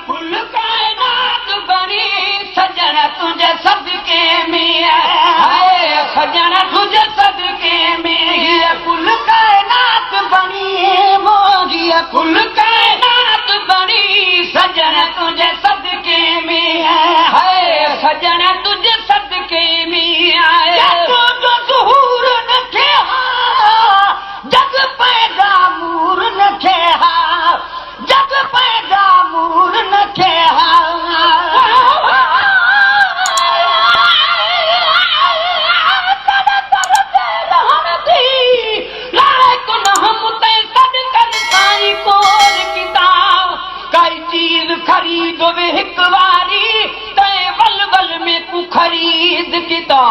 कुल कायनात बनी सजन तुझे सदके में है सजन तुझे सदके में कुल कायनात बनी मोगी कुल कायनात बनी सजन तुझे सदके में है सजन तुझे सदके में आए तो ज़हूर न थे जग पैदा मूर न थे जग पैदा मूर न थे खरीद वे हिक वारी तय वल वल में कु खरीद किता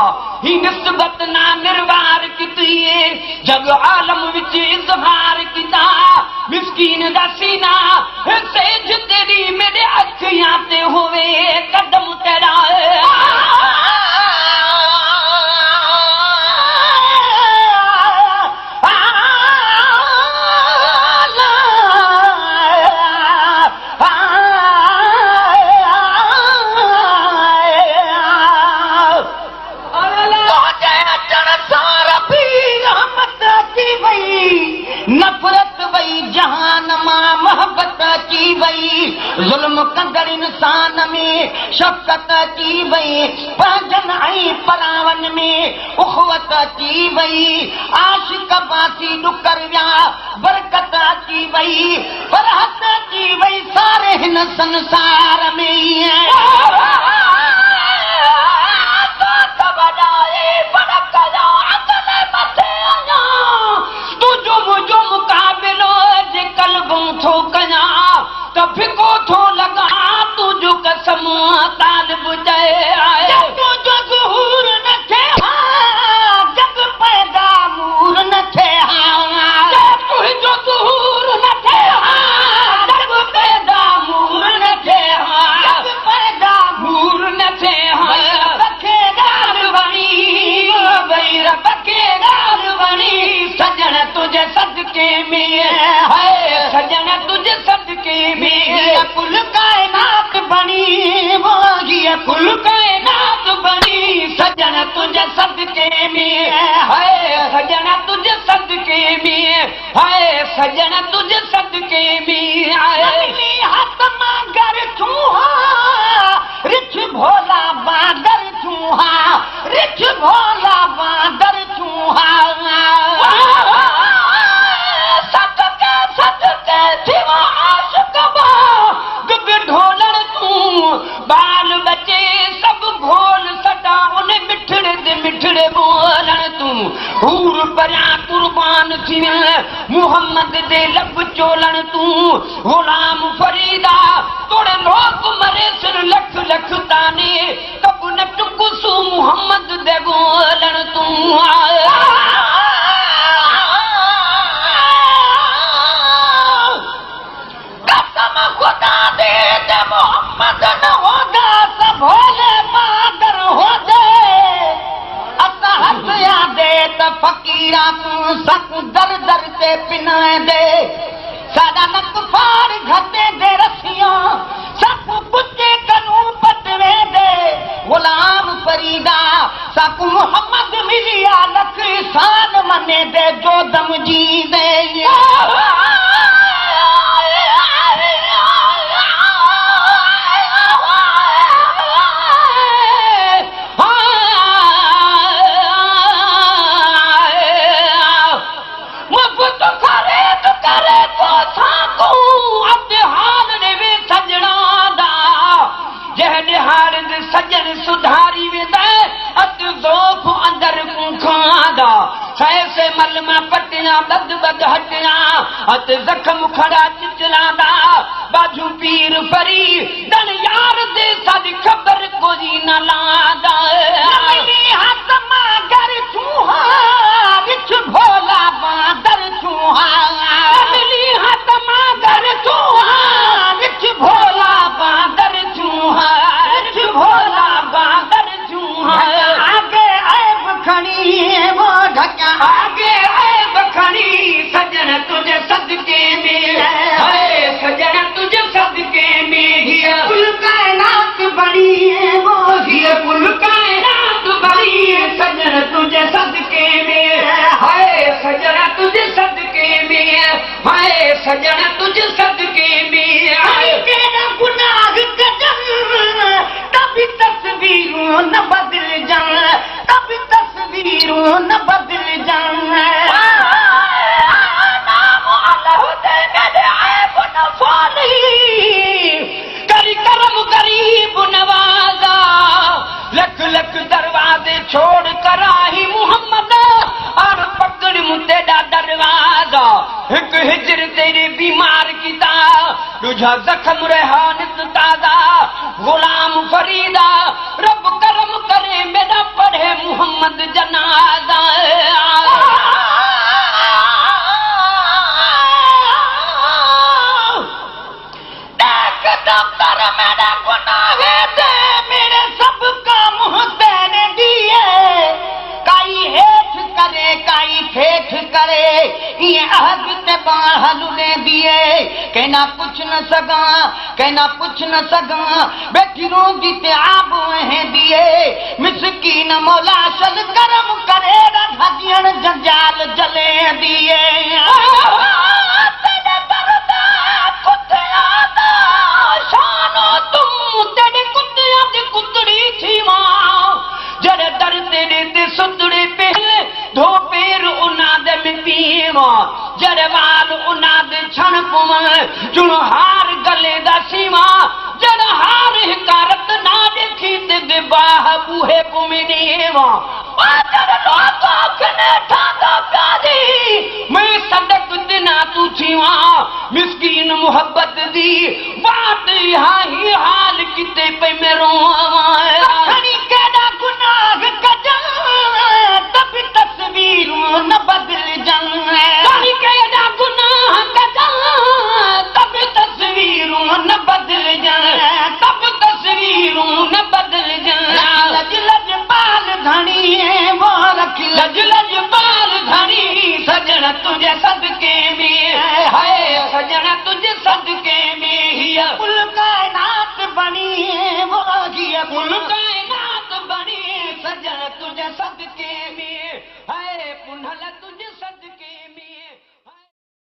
ही निस्बत ना निर्वार कितिए जग आलम विच इजहार किता मिस्कीन दा सीना सेज तेरी मेरे अखियां ते होवे कदम तेरा नफरत वही जहान मां मोहब्बत की वही जुल्म कंदड़ इंसान में शफकत की वही पहजन आई परावन में उखवत की वही आशिक बासी डुकर व्या बरकत की वही बरहत की वही सारे हिन संसार में ही है थो कया त फिको थो लगा तुझो कसम तालिब जय आए तुझो ज़हूर न थे जग पैदा मूर न थे तुझो ज़हूर न थे जग पैदा मूर न थे जग पैदा मूर न थे रखे गार वणी वही रखे गार वणी सजन तुझे सदके में है सजन तुझे सदके में कुल कायनात बनी मोगी कुल कायनात बनी सजन तुझे सदके में है सजन तुझे सदके में है सजन तुझे सदके में आए हाथ मांगर छूहा रिछ भोला बादर छूहा रिछ भोला बादर छूहा बाल बच्चे सब घोल सटा उन्हें मिठड़े दे मिठड़े बोलन तू हूर परा कुर्बान थी मुहम्मद दे लब चोलन तू गुलाम फरीदा तोड़े लोग मरे सिर लख लख ताने कब न टुकुसु मुहम्मद दे बोलन तू कसम खुदा दे मोहम्मद न होगा सब भोले बादर हो दे असा हथिया दे त फकीरा तू सक दर दर ते पिनाए दे सादा नक फाड़ घटे दे रसियां सब पुचे कनू पटवे दे गुलाम फरीदा सक मोहम्मद मिलिया लख सान मने दे जो दम जी दे सजन सुधारी वेंदा अत ज़ोफ़ अंदर खांदा सैसे मलमा पटिया बद बद हटिया अत जख्म खड़ा चिचलांदा बाजू पीर परी दन यार दे सादी खबर कोई न लांदा मिली हाथ मागर छूहा रिछ भोला बादर छूहा मिली हाथ मागर छूहा रिछ भोला बादर छूहा भोला बादर छूहा आगे ऐब खड़ी वो ढका आगे ऐब खड़ी सजन तुझे सदके में है सजन तुझे सदके में ही सजण तुझे सदके में आए तेरा गुनाह कजन तभी तस्वीरों न बदल जाए तभी तस्वीरों न बदल जाए नाम अल्लाह दे मेरे ऐब न फाली करी करम गरीब नवाजा लख लख दरवाजे छोड़ कर आई मुहम्मद और पकड़ मुतेरा दरवाजा एक हिजर तेरे बीमार किता तुझा जख्म रेहानित ताजा गुलाम फरीदा रब करम करे मेरा पढ़े मुहम्मद जनाजा देख डॉक्टर मेरा गुनाह दे मेरे सब काम हुसैन दिए काई हेठ करे काई ठेठ करे ये अहद ते बाहल ने दिए कहना कुछ न सगा कहना कुछ न सगा बैठी रोगी ते आब है दिए मिसकीन मौला सल करम करे धजियन जंजाल जले दिए तेरे दरदा कुत्तियां दा शानो तुम तेरे कुत्तियां दी कुतड़ी थी मां जरे दर तेरे ते सुतड़े पे धो पैर उना दे में पीवा जरे वाल उना दे छण पुवन जुण हार गले दा सीमा जड़ हार हिकारत ना देखी ते बाह बूहे पुमिनेवा जड़ लोगो कने ठांदा प्यारी मैं सदक दिना तू थीवा मिस्कीन मोहब्बत दी बात हाई हाल किते पे मेरो खड़ी केड़ा गुनाह कजा तब तस्वीरों न बदल जाए खड़ी केड़ा गुनाह कजा तब तस्वीरों न बदल जाए तब तस्वीरों न बदल जाए लज लज बाल धनी वो रख लज लज बाल धनी सजन तुझे सदके में हाय सजन तुझे सदके में हिया कुल कायनात बनी वो किया कुल कायनात बनी सजन तुझे सदके में हाय पुनल तुझे